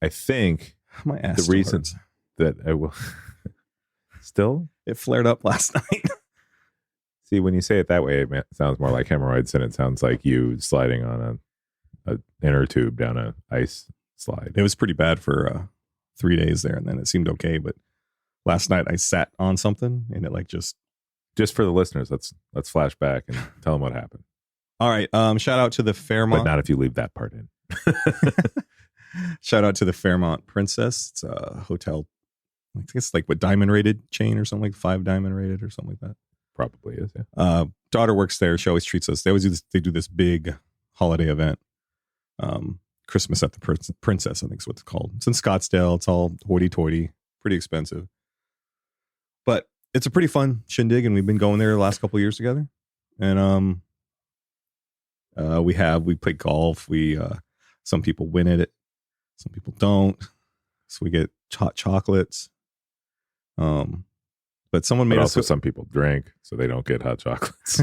I think My ass the still reason hurts. that I will still It flared up last night. see when you say it that way, it sounds more like hemorrhoids than it sounds like you sliding on a inner tube down a ice slide. It was pretty bad for 3 days there, and then it seemed okay. But last night I sat on something, and it like just For the listeners, let's flash back and tell them what happened. all right. Shout out to the Fairmont. But not if you leave that part in. Shout out to the Fairmont Princess. It's a hotel. I think it's like what Diamond rated chain or something, like 5 Diamond rated or something like that. Probably is. Yeah. Daughter works there. She always treats us. They always do this. They do this big holiday event. Christmas at the Princess, I think is what it's called. It's in Scottsdale. It's all hoity-toity, pretty expensive, but it's a pretty fun shindig, and we've been going there the last couple of years together. And we play golf. Some people win at it, some people don't. So we get hot chocolates. But someone made also us. some people drink, so they don't get hot chocolates.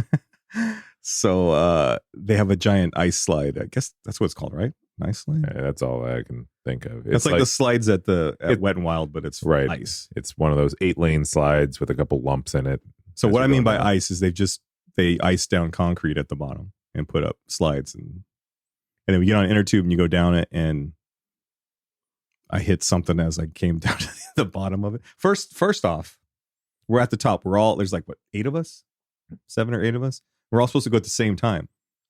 So they have a giant ice slide. I guess that's what it's called, right? An ice slide. Yeah, that's all I can think of. It's like the slides at Wet and Wild, but it's right. ice. It's one of those 8-lane slides with a couple lumps in it. So what I mean by ice is they ice down concrete at the bottom and put up slides, and then we get on an inner tube and you go down it, and I hit something as I came down to the bottom of it. First off, we're at the top. There's like 8 of us, 7 or 8 of us. We're all supposed to go at the same time.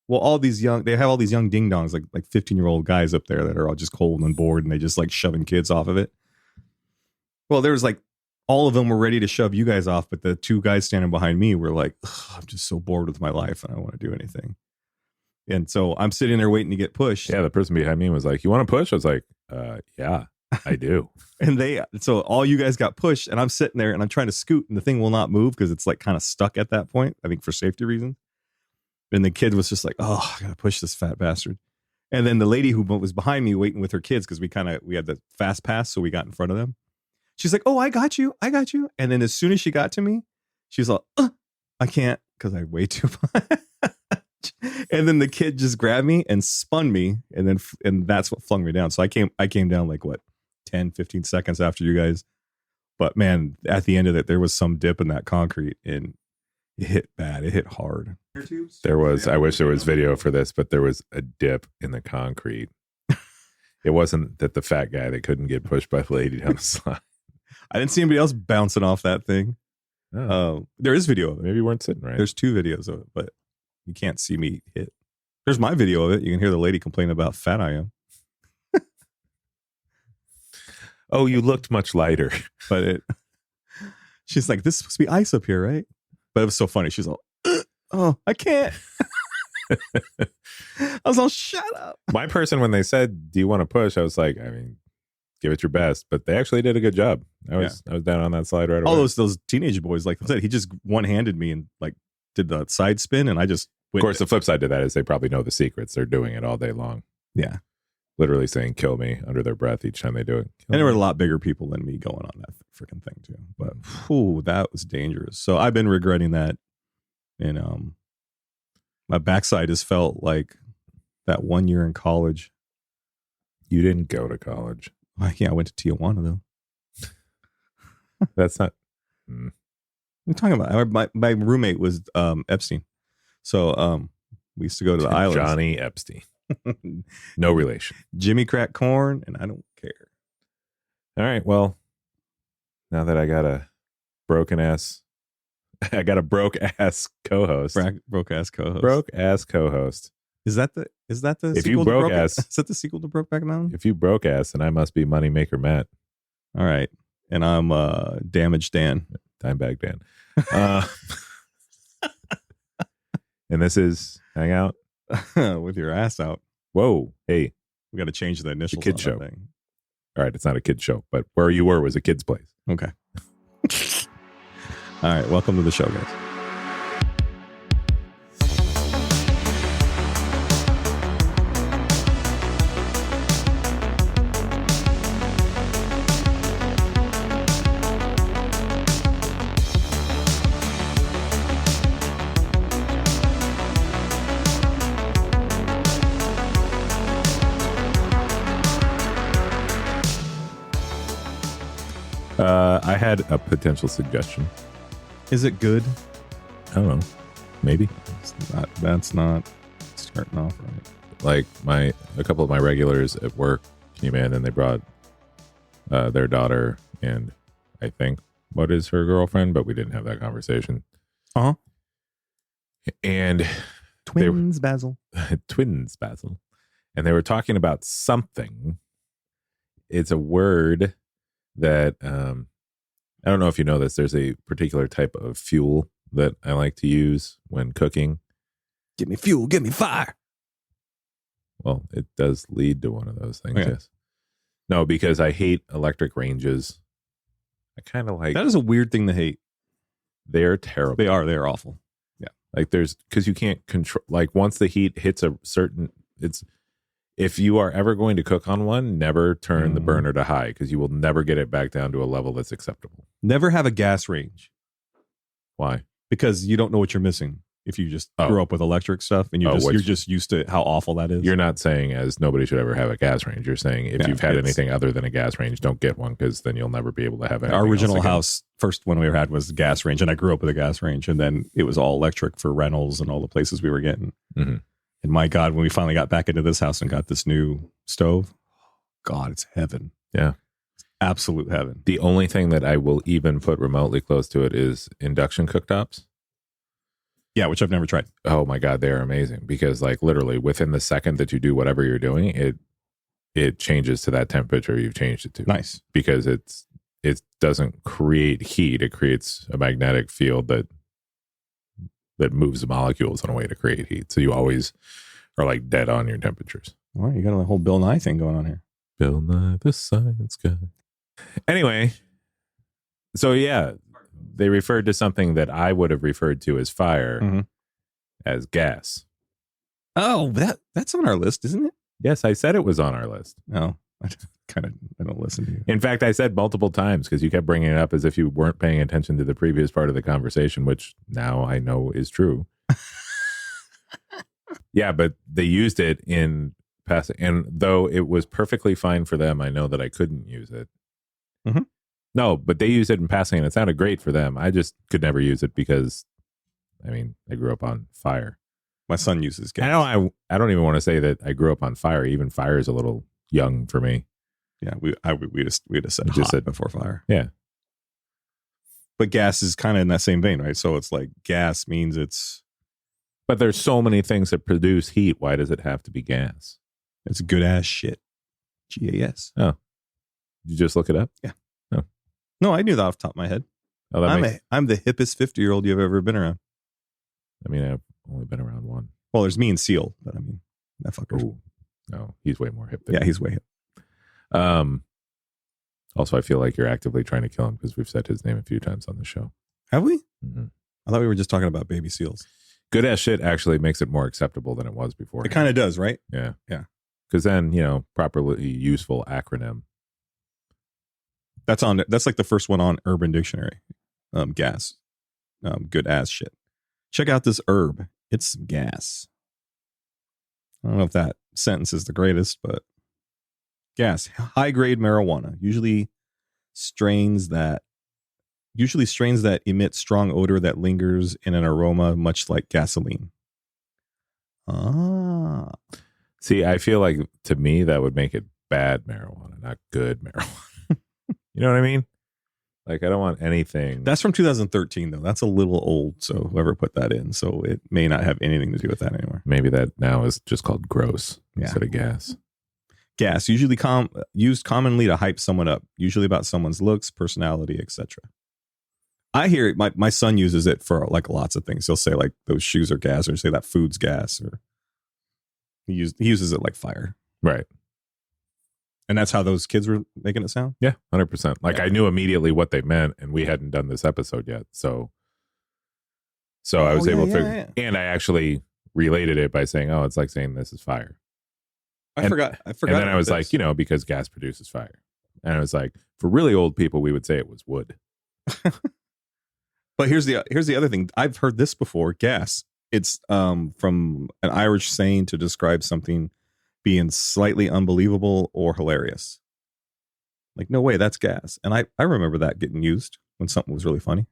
Well, they have all these young ding dongs, like 15-year-old guys up there that are all just cold and bored, and they just like shoving kids off of it. Well, there was like all of them were ready to shove you guys off, but the 2 guys standing behind me were like, I'm just so bored with my life and I don't want to do anything. And so I'm sitting there waiting to get pushed. Yeah, the person behind me was like, "You want to push?" I was like, "Yeah, I do." And so all you guys got pushed, and I'm sitting there and I'm trying to scoot, and the thing will not move because it's like kind of stuck at that point, I think for safety reasons. And the kid was just like, "Oh, I gotta push this fat bastard." And then the lady who was behind me waiting with her kids, because we had the fast pass, so we got in front of them. She's like, "Oh, I got you. And then as soon as she got to me, she's like, I can't because I weigh too much. And then the kid just grabbed me and spun me, and that's what flung me down. So I came down like 10, 15 seconds after you guys. But man, at the end of it, there was some dip in that concrete, and it hit bad. It hit hard. There was. I wish there was video for this, but there was a dip in the concrete. It wasn't that the fat guy that couldn't get pushed by the lady down the slide. I didn't see anybody else bouncing off that thing. Oh. There is video of it. Maybe you weren't sitting right. There's 2 videos of it, but you can't see me hit. There's my video of it. You can hear the lady complain about how fat I am. Oh, you looked much lighter. But she's like, "This is supposed to be ice up here, right?" But it was so funny. She's all, "Oh, I can't." I was all, "Shut up." My person, when they said, "Do you want to push?" I was like, I mean, give it your best. But they actually did a good job. I was down on that slide right away. All those teenage boys, like I said, he just one-handed me and like did the side spin, and I just Of course, the flip side to that is they probably know the secrets. They're doing it all day long. Yeah. Literally saying "kill me" under their breath each time they do it. And there were a lot bigger people than me going on that freaking thing too. But that was dangerous. So I've been regretting that. And my backside has felt like that 1 year in college. You didn't go to college. Yeah, I went to Tijuana though. That's not. What are you talking about? My roommate was Epstein. So we used to go to the islands. Johnny Epstein. No relation. Jimmy crack corn, and I don't care. All right. Well, now that I got a broke ass co-host. Broke ass co-host. Broke ass co-host. Is that the if you broke ass? Is that the sequel to Brokeback Mountain? If you broke ass, then I must be Moneymaker Matt. All right. And I'm Damaged Dan. Dimebag Dan. And this is Hangout with your ass out. Whoa. Hey. We got to change the initials. Kid show. Thing. All right. It's not a kid show, but where you were was a kid's place. Okay. All right. Welcome to the show, guys. I had a potential suggestion. Is it good? I don't know. Maybe. That's not starting off right. Like a couple of my regulars at work came in and they brought their daughter and I think what is her girlfriend, but we didn't have that conversation. Uh-huh. And Twins, Basil. Twins, Basil. And they were talking about something. It's a word that I don't know if you know this. There's a particular type of fuel that I like to use when cooking. Give me fuel, give me fire. Well, it does lead to one of those things, Okay. yes. No, because I hate electric ranges. I kind of like... That is a weird thing to hate. They're terrible. They are awful. Yeah. Like because you can't control, like once the heat hits a certain, if you are ever going to cook on one, never turn the burner to high because you will never get it back down to a level that's acceptable. Never have a gas range. Why? Because you don't know what you're missing if you just grew up with electric stuff and you're just used to how awful that is. You're not saying as nobody should ever have a gas range. You're saying if you've had anything other than a gas range, don't get one because then you'll never be able to have anything. Our original house, first one we ever had was a gas range, and I grew up with a gas range, and then it was all electric for rentals and all the places we were getting. Mm-hmm. And my God, when we finally got back into this house and got this new stove, God, it's heaven. Yeah. It's absolute heaven. The only thing that I will even put remotely close to it is induction cooktops. Yeah, which I've never tried. Oh my God, they are amazing because like literally within the second that you do whatever you're doing, it changes to that temperature you've changed it to. Nice. Because it doesn't create heat. It creates a magnetic field that moves the molecules in a way to create heat. So you always are like dead on your temperatures. Well, you got a whole Bill Nye thing going on here. Bill Nye the Science Guy. Anyway, so yeah, they referred to something that I would have referred to as fire as gas. Oh, that's on our list, isn't it? Yes, I said it was on our list. No, I don't listen to you. In fact, I said multiple times because you kept bringing it up as if you weren't paying attention to the previous part of the conversation, which now I know is true. Yeah, but they used it in passing. And though it was perfectly fine for them, I know that I couldn't use it. Mm-hmm. No, but they used it in passing and it sounded great for them. I just could never use it because, I mean, I grew up on fire. My son uses gas. I don't even want to say that I grew up on fire. Even fire is a little young for me. Yeah, we just said hot before fire. Yeah. But gas is kind of in that same vein, right? So it's like gas means it's... But there's so many things that produce heat. Why does it have to be gas? It's good ass shit. GAS. Oh. Did you just look it up? Yeah. No, I knew that off the top of my head. Oh, I'm the hippest 50-year-old you've ever been around. I mean, I've only been around one. Well, there's me and Seal, but I mean, that fucker. Ooh. No, he's way more hip than Yeah, he's way hip. Also, I feel like you're actively trying to kill him because we've said his name a few times on the show. Have we? Mm-hmm. I thought we were just talking about baby seals. Good ass shit actually makes it more acceptable than it was before. It kind of does, right? Yeah. Yeah. Because then, properly useful acronym. That's like the first one on Urban Dictionary. Gas. Good ass shit. Check out this herb. It's some gas. I don't know if that sentence is the greatest, but gas. High grade marijuana. Usually strains that emit strong odor that lingers in an aroma much like gasoline. Ah. See, I feel like to me that would make it bad marijuana, not good marijuana. You know what I mean? Like, I don't want anything. That's from 2013, though. That's a little old. So whoever put that in, so it may not have anything to do with that anymore. Maybe that now is just called gross instead of gas. Gas, usually used commonly to hype someone up, usually about someone's looks, personality, etc. I hear it. My son uses it for like lots of things. He'll say like those shoes are gas, or say that food's gas, or he uses it like fire. Right. And that's how those kids were making it sound? Yeah, 100%. Like, I knew immediately what they meant, and we hadn't done this episode yet. So I was able to figure. And I actually related it by saying, oh, it's like saying this is fire. I forgot. And then I was like, because gas produces fire. And I was like, for really old people, we would say it was wood. But here's the other thing. I've heard this before. Gas. It's from an Irish saying to describe something being slightly unbelievable or hilarious. Like, no way, that's gas. And I remember that getting used when something was really funny.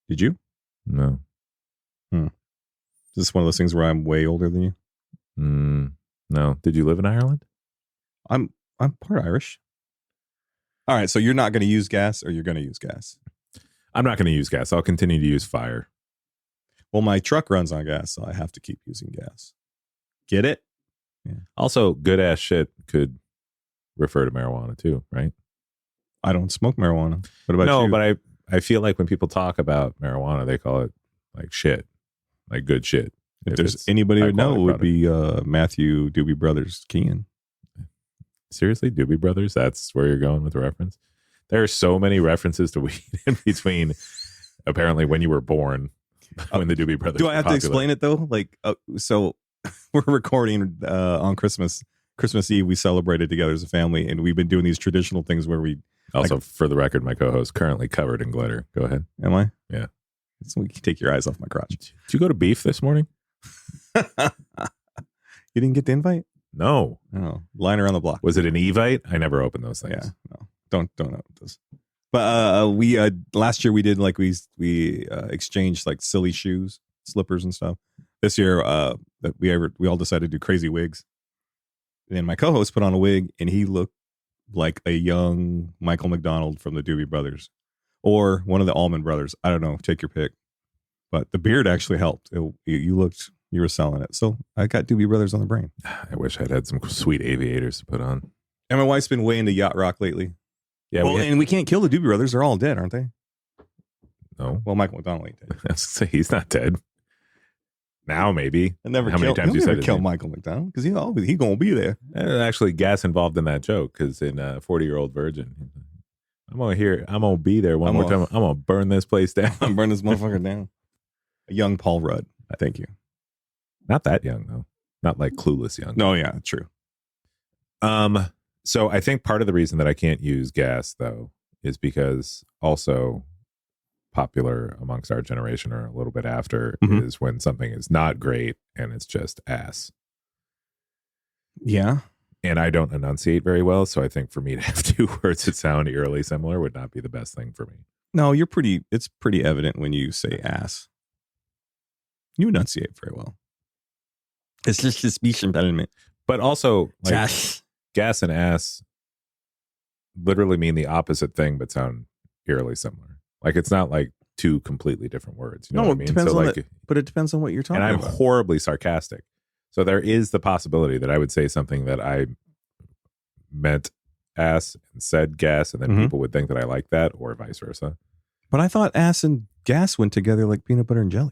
Did you? No. Is this one of those things where I'm way older than you? No. Did you live in Ireland? I'm part Irish. All right, so you're not going to use gas, or you're going to use gas? I'm not going to use gas. I'll continue to use fire. Well, my truck runs on gas, so I have to keep using gas. Get it? Yeah. Also, good ass shit could refer to marijuana too, right? I don't smoke marijuana. What about you? No, but I feel like when people talk about marijuana, they call it like shit, like good shit. If there's anybody who would know, it would be Matthew Doobie Brothers Kean. Seriously, Doobie Brothers? That's where you're going with the reference? There are so many references to weed in between. Apparently, when you were born, when the Doobie Brothers. Do I have to explain it though? Like, so we're recording on Christmas Eve. We celebrated together as a family, and we've been doing these traditional things where we. Also, like, for the record, my co-host currently covered in glitter. Go ahead. Am I? Yeah. So you can take your eyes off my crotch. Did you go to Beef this morning? You didn't get the invite? No. Oh, line around the block. Was it an Evite? I never opened those things. Yeah. No. Don't open those. But we last year we did like we exchanged like silly shoes, slippers and stuff. This year that we all decided to do crazy wigs. And then my co-host put on a wig, and he looked like a young Michael McDonald from the Doobie Brothers, or one of the Allman Brothers. I don't know. Take your pick. But the beard actually helped. You were selling it. So I got Doobie Brothers on the brain. I wish I'd had some sweet aviators to put on. And my wife's been way into yacht rock lately. Yeah. Well, and we can't kill the Doobie Brothers. They're all dead, aren't they? No. Well, Michael McDonald ain't dead. I was gonna say, he's not dead. Now, maybe. How many times you said kill Michael McDonald? Because he gonna be there. Actually, gas involved in that joke, because in 40-Year-Old Virgin, I'm gonna be there one more time. I'm gonna burn this place down. I'm burn this motherfucker down. A young Paul Rudd. Thank you. Not that young though. Not like clueless young. No, yeah, true. So I think part of the reason that I can't use gas though is because also popular amongst our generation or a little bit after is when something is not great and it's just ass. Yeah. And I don't enunciate very well, so I think for me to have two words that sound eerily similar would not be the best thing for me. No, it's pretty evident when you say ass. You enunciate very well. It's just a speech impediment. But also, like, gas and ass literally mean the opposite thing, but sound eerily similar. Like, it's not like two completely different words. You know what I mean? Depends so on like, but it depends on what you're talking about. And I'm horribly sarcastic. So there is the possibility that I would say something that I meant ass and said gas, and then people would think that I like that, or vice versa. But I thought ass and gas went together like peanut butter and jelly.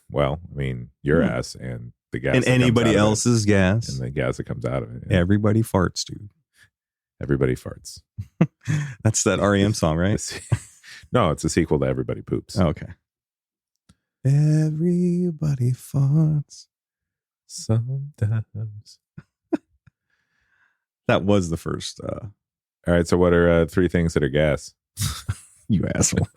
Well, I mean, your ass and the gas. And anybody else's gas. And the gas that comes out of it. Yeah. Everybody farts, dude. Everybody farts. That's that REM song, right? No, it's a sequel to Everybody Poops. Oh, okay. Everybody farts. Sometimes. That was the first. All right. So what are three things that are gas? You asshole.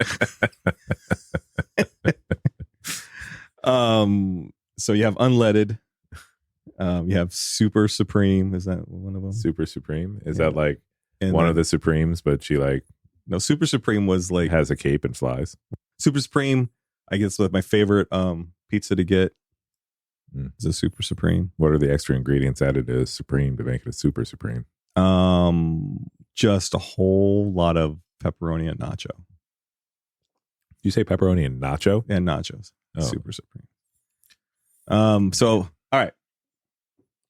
So you have unleaded. You have Super Supreme. Is that one of them? Super Supreme? Is that like one of the Supremes, but she like... No, Super Supreme was like... has a cape and flies. Super Supreme, I guess, like my favorite pizza to get is a Super Supreme. What are the extra ingredients added to Supreme to make it a Super Supreme? Just a whole lot of pepperoni and nacho. You say pepperoni and nacho? And nachos. Oh. Super Supreme. So, all right.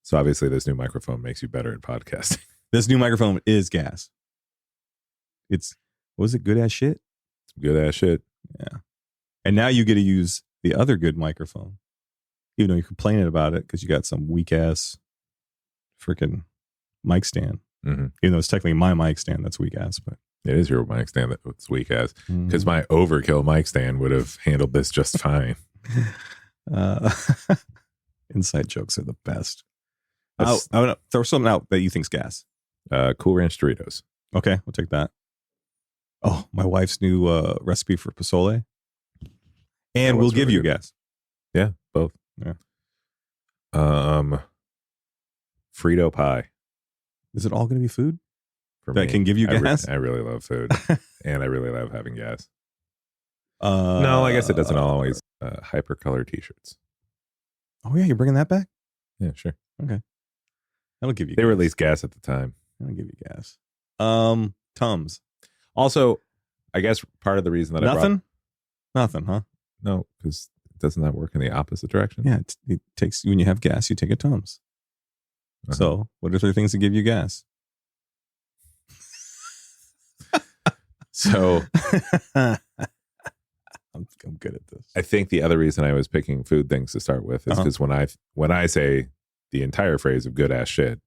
So obviously this new microphone makes you better at podcasting. This new microphone is gas. Was it good ass shit? It's good ass shit. Yeah. And now you get to use the other good microphone. Even though you're complaining about it because you got some weak ass freaking mic stand. Mm-hmm. Even though it's technically my mic stand that's weak ass, but it is your mic stand that's weak ass. Because my overkill mic stand would have handled this just fine. Inside jokes are the best. I'm gonna throw something out that you think's gas. Cool Ranch Doritos. Okay, we'll take that. Oh, my wife's new recipe for pozole. And we'll give you gas. Yeah, both. Yeah. Frito pie. Is it all going to be food For that me, can give you gas? I really love food, and I really love having gas. No, I guess it doesn't always. Hypercolor T-shirts. Oh yeah, you're bringing that back? Yeah, sure. Okay, that'll give you. They gas. were at least gas at the time. That'll give you gas. Tums. Also, I guess part of the reason that Nothing, huh? No, because doesn't that work in the opposite direction? Yeah, it takes when you have gas, you take a Tums. Uh-huh. So, what are the things that give you gas? So, I'm good at this. I think the other reason I was picking food things to start with is because when I say the entire phrase of good ass shit,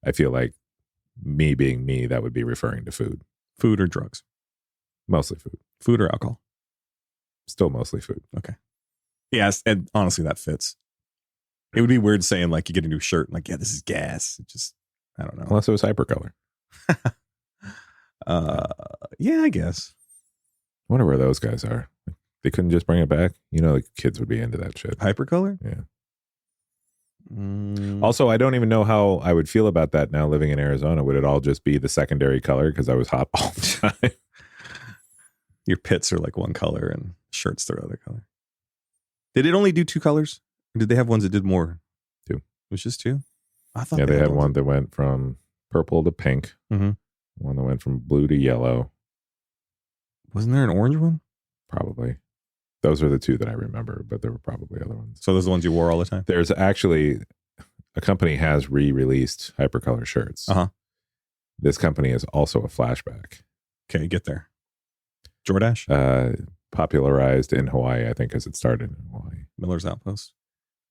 I feel like me being me, that would be referring to food. Food or drugs? Mostly food. Food or alcohol? Still mostly food. Okay. Yes, and honestly, that fits. It would be weird saying like you get a new shirt and like, yeah, this is gas. It just, I don't know. Unless it was hypercolor. Yeah, I guess. I wonder where those guys are. They couldn't just bring it back. You know, the kids would be into that shit. Hypercolor? Yeah. Also, I don't even know how I would feel about that now living in Arizona. Would it all just be the secondary color because I was hot all the time? Your pits are like one color and shirts the other color. Did it only do 2 colors? Or did they have ones that did more? 2. It was just 2? I thought they had one that went from purple to pink. Mm-hmm. One that went from blue to yellow. Wasn't there an orange one? Probably. Those are the 2 that I remember, but there were probably other ones. So those are the ones you wore all the time? There's actually a company has re-released hypercolor shirts. Uh-huh. This company is also a flashback. Okay, get there. Jordache? Popularized in Hawaii, I think, as it started in Hawaii. Miller's Outpost?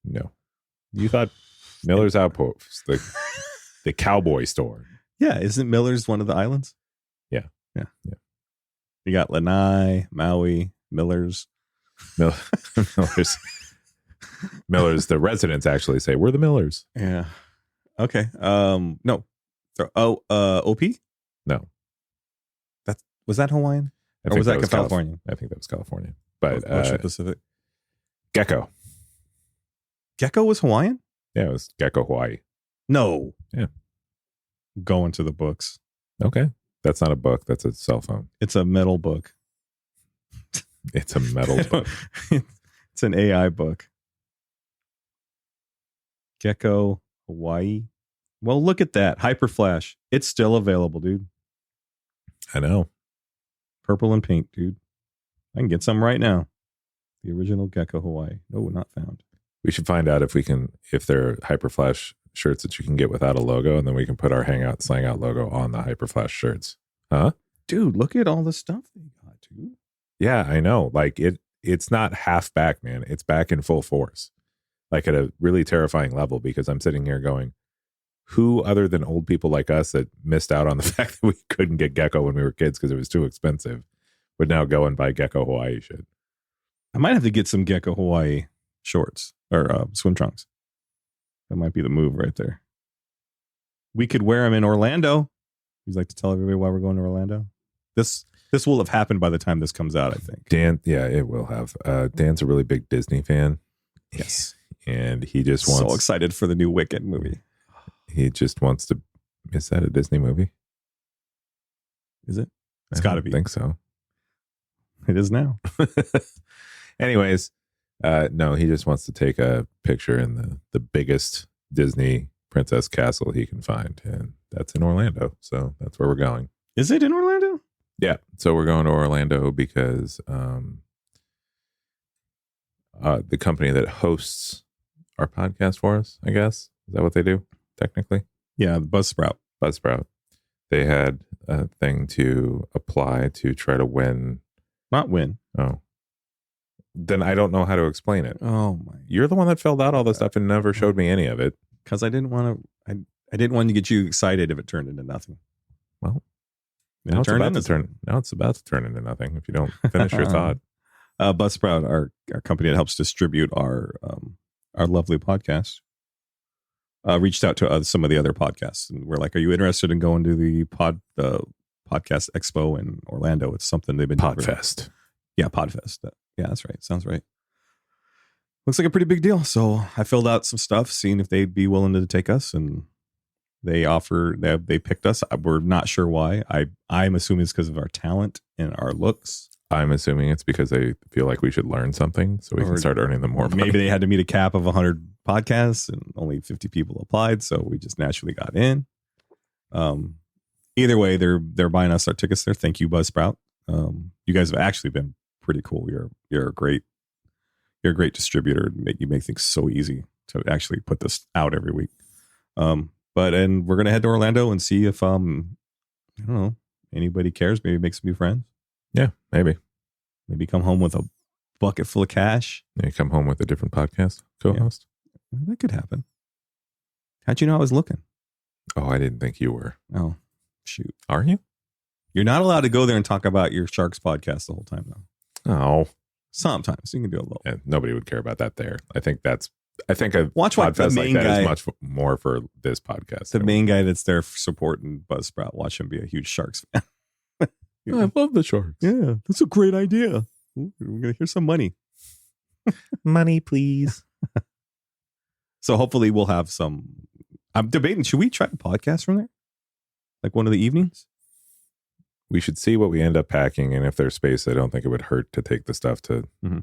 No. You thought Miller's Outpost, the cowboy store. Yeah, isn't Miller's one of the islands? Yeah. You got Lanai, Maui, Miller's. Miller's, the residents actually say, we're the Millers. Yeah. Okay. No. OP? No. Was that Hawaiian? Or was that California? I think that was California. But Ocean Pacific. Gecko. Gecko was Hawaiian? Yeah, it was Gecko Hawaii. No. Yeah. Going to the books. Okay. That's not a book. That's a cell phone. It's a metal book. It's a metal book. It's an AI book. Gecko Hawaii. Well, look at that. Hyperflash. It's still available, dude. I know. Purple and pink, dude. I can get some right now. The original Gecko Hawaii. No, not found. We should find out if there are Hyperflash shirts that you can get without a logo, and then we can put our Hangout Slangout logo on the Hyperflash shirts. Huh? Dude, look at all the stuff they got, dude. Yeah, I know. Like it's not half back, man. It's back in full force. Like at a really terrifying level, because I'm sitting here going, who other than old people like us that missed out on the fact that we couldn't get Gecko when we were kids because it was too expensive would now go and buy Gecko Hawaii shit? I might have to get some Gecko Hawaii shorts or swim trunks. That might be the move right there. We could wear them in Orlando. You'd like to tell everybody why we're going to Orlando? This will have happened by the time this comes out, I think. Dan, yeah, it will have. Dan's a really big Disney fan. Yes. And he just wants... So excited for the new Wicked movie. He just wants to... Is that a Disney movie? Is it? It's got to be. I think so. It is now. Anyways, no, he just wants to take a picture in the biggest Disney princess castle he can find. And that's in Orlando. So that's where we're going. Is it in Orlando? Yeah. So we're going to Orlando because the company that hosts our podcast for us, I guess. Is that what they do, technically? Yeah, Buzzsprout. They had a thing to apply to try to win. Not win. Oh. Then I don't know how to explain it. Oh my! You're the one that filled out all this stuff and never showed me any of it. Because I didn't want to. I didn't want to get you excited if it turned into nothing. Well, now it's about to turn into nothing if you don't finish your thought. Buzzsprout, our company that helps distribute our lovely podcast, reached out to some of the other podcasts, and we're like, "Are you interested in going to the podcast expo in Orlando?" It's something they've been Podfest. Yeah, Podfest. Yeah, that's right. Sounds right. Looks like a pretty big deal. So I filled out some stuff, seeing if they'd be willing to take us, and They picked us. We're not sure why. I'm assuming it's because of our talent and our looks. I'm assuming it's because they feel like we should learn something so we can start earning them more money. Maybe they had to meet a cap of 100 podcasts and only 50 people applied, so we just naturally got in. Either way, they're buying us our tickets there. Thank you, Buzzsprout. You guys have actually been pretty cool. You're a great distributor. You make things so easy to actually put this out every week. And we're gonna head to Orlando and see if I don't know, anybody cares. Maybe make some new friends. Yeah, maybe come home with a bucket full of cash. Maybe come home with a different podcast co-host. Yeah. That could happen. How'd you know I was looking? Oh, I didn't think you were. Oh, shoot. Are you? You're not allowed to go there and talk about your Sharks podcast the whole time, though. Oh, sometimes you can do a little. Yeah, nobody would care about that there. I think a watch podcast the main like that guy, is much more for this podcast. The main guy that's there supporting Buzzsprout. Watch him be a huge Sharks fan. I love the Sharks. Yeah, that's a great idea. We're gonna hear some money. Money, please. So hopefully we'll have some. I'm debating. Should we try a podcast from there? Like one of the evenings? We should see what we end up packing, and if there's space, I don't think it would hurt to take the stuff to. Mm-hmm.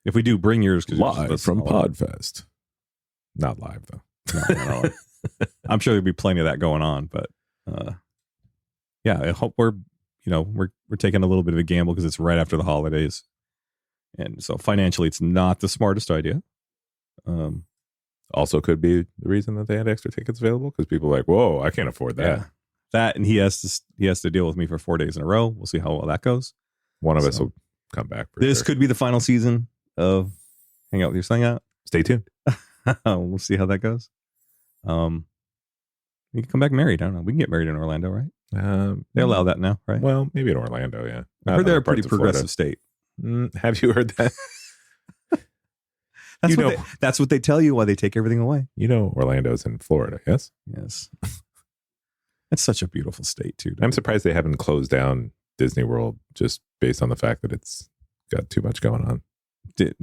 If we do, bring yours live from Podfest. Not live though. No. I'm sure there'll be plenty of that going on, but yeah, I hope we're taking a little bit of a gamble because it's right after the holidays, and so financially, it's not the smartest idea. Also, could be the reason that they had extra tickets available because people are like, "Whoa, I can't afford that." Yeah. That, and he has to deal with me for 4 days in a row. We'll see how well that goes. One of us will come back. This could be the final season of Hang Out with Your Slangout. Stay tuned. We'll see how that goes. We can come back married. I don't know. We can get married in Orlando, right? They allow that now, right? Well, maybe in Orlando, yeah. I heard they're a pretty progressive state. Have you heard that? That's what they tell you while they take everything away. You know Orlando's in Florida, yes? Yes. It's such a beautiful state, too. I'm surprised they haven't closed down Disney World just based on the fact that it's got too much going on.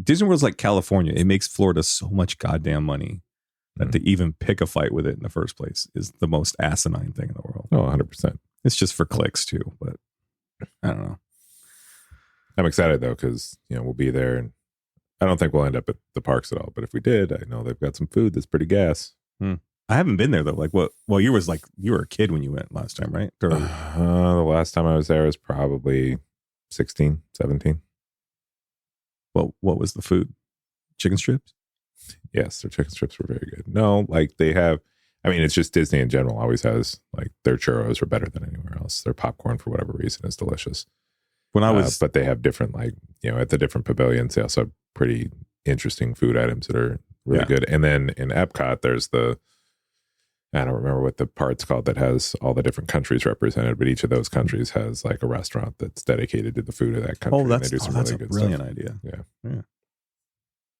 Disney World's like California. It makes Florida so much goddamn money that to even pick a fight with it in the first place is the most asinine thing in the world. Oh, 100%. It's just for clicks, too. But I don't know. I'm excited, though, because we'll be there. And I don't think we'll end up at the parks at all. But if we did, I know they've got some food that's pretty gas. I haven't been there though. Like what? Well, you were a kid when you went last time, right? The last time I was there was probably 16, 17. What was the food? Chicken strips? Yes, their chicken strips were very good. No, like they have. I mean, it's just Disney in general always has like their churros are better than anywhere else. Their popcorn for whatever reason is delicious. When I was, but they have different at the different pavilions they also have pretty interesting food items that are really good. And then in Epcot, there's I don't remember what the part's called that has all the different countries represented, but each of those countries has like a restaurant that's dedicated to the food of that country. That's a brilliant idea. Yeah.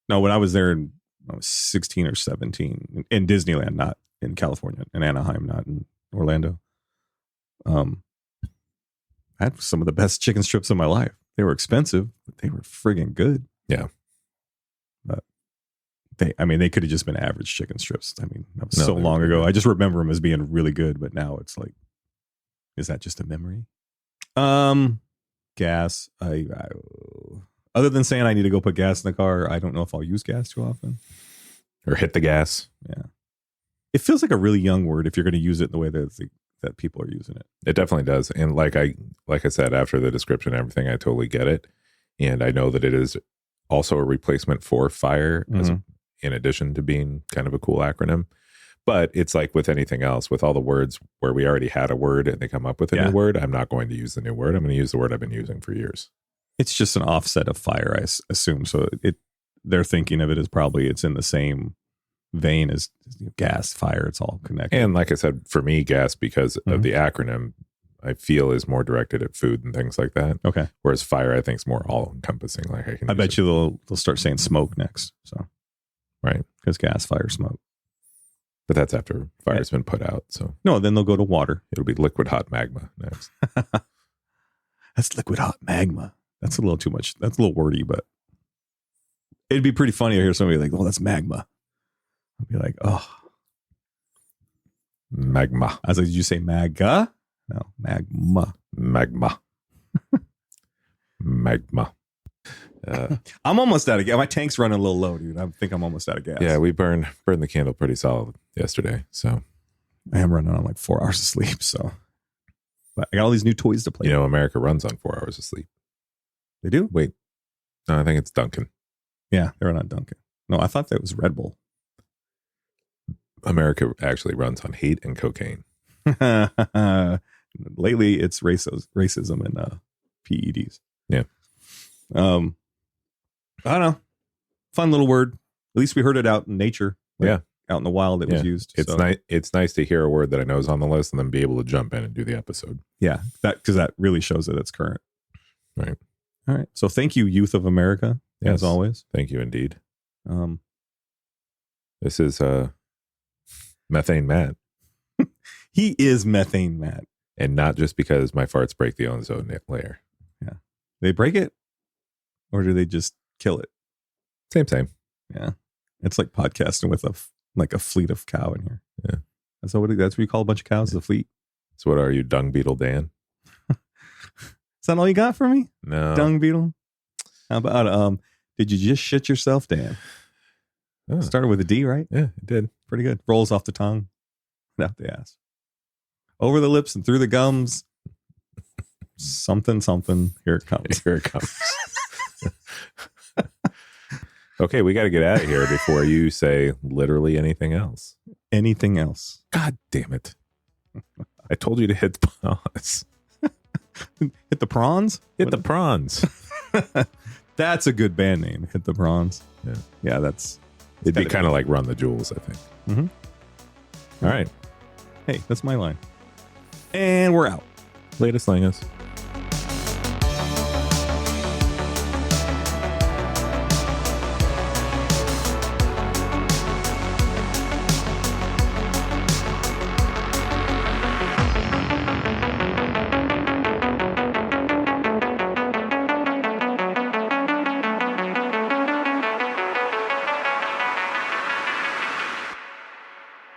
No, when I was there, I was 16 or 17 in Disneyland, not in California, in Anaheim, not in Orlando. I had some of the best chicken strips of my life. They were expensive, but they were friggin' good. Yeah. But they could have just been average chicken strips. I mean, that was so long ago. I just remember them as being really good, but now it's like, is that just a memory? Gas. Other than saying I need to go put gas in the car, I don't know if I'll use gas too often. Or hit the gas. Yeah. It feels like a really young word if you're going to use it in the way that people are using it. It definitely does. And like I said, after the description and everything, I totally get it. And I know that it is also a replacement for FIRE in addition to being kind of a cool acronym. But it's like with anything else, with all the words where we already had a word and they come up with a new word, I'm not going to use the new word. I'm going to use the word I've been using for years. It's just an offset of FIRE, I assume. So they're thinking of it as probably it's in the same vein as gas, fire. It's all connected. And like I said, for me, gas, because of the acronym, I feel is more directed at food and things like that. Okay. Whereas fire, I think, is more all encompassing. Like I bet you they'll start saying smoke next. So right, because gas, fire, smoke. But that's after fire's been put out. So no, then they'll go to water. It'll be liquid hot magma next. That's liquid hot magma. That's a little too much. That's a little wordy, but it'd be pretty funny to hear somebody like, "Oh, that's magma." I'd be like, "Oh." Magma. I was like, did you say MAGA? No, magma. Magma. Magma. I'm almost out of gas. My tank's running a little low, dude. I think I'm almost out of gas. Yeah, we burned the candle pretty solid yesterday. So I am running on like 4 hours of sleep. So, but I got all these new toys to play. you know, America runs on 4 hours of sleep. They do? Wait, no, I think it's Duncan. Yeah, they run on Duncan. No, I thought that was Red Bull. America actually runs on hate and cocaine. Lately, it's racism and PEDs. Yeah. I don't know. Fun little word. At least we heard it out in nature. Yeah. Out in the wild, it was used. It's nice. It's nice to hear a word that I know is on the list and then be able to jump in and do the episode. Yeah, because that really shows that it's current. Right. All right. So thank you, Youth of America, as always. Thank you indeed. This is Methane Matt. He is Methane Matt. And not just because my farts break the ozone layer. Yeah. They break it? Or do they just kill it? Same. Yeah. It's like podcasting with a fleet of cow in here. Yeah. That's what you call a bunch of cows, the fleet. So what are you, Dung Beetle Dan? Is that all you got for me? No. Dung Beetle? How about did you just shit yourself, Dan? Oh. Started with a D, right? Yeah, it did. Pretty good. Rolls off the tongue, out the ass, over the lips and through the gums. Something. Here it comes. Here it comes. Okay, we got to get out of here before you say literally anything else. Anything else? God damn it. I told you to hit the pause. Hit the prawns? Hit the prawns. That's a good band name. Hit the prawns. Yeah, it'd be kind of like Run the Jewels, I think. Mm-hmm. All right. Hey, that's my line. And we're out. Latest Slangers.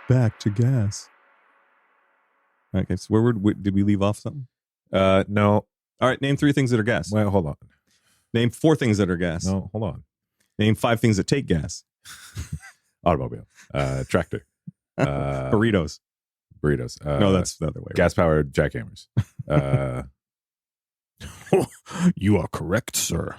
Back to gas. Okay, so where did we leave off something? No. All right, name 3 things that are gas. Well, hold on. Name 4 things that are gas. No, hold on. Name 5 things that take gas. Automobile. Tractor. Burritos. No, that's the other way. Gas-powered jackhammers. You are correct, sir.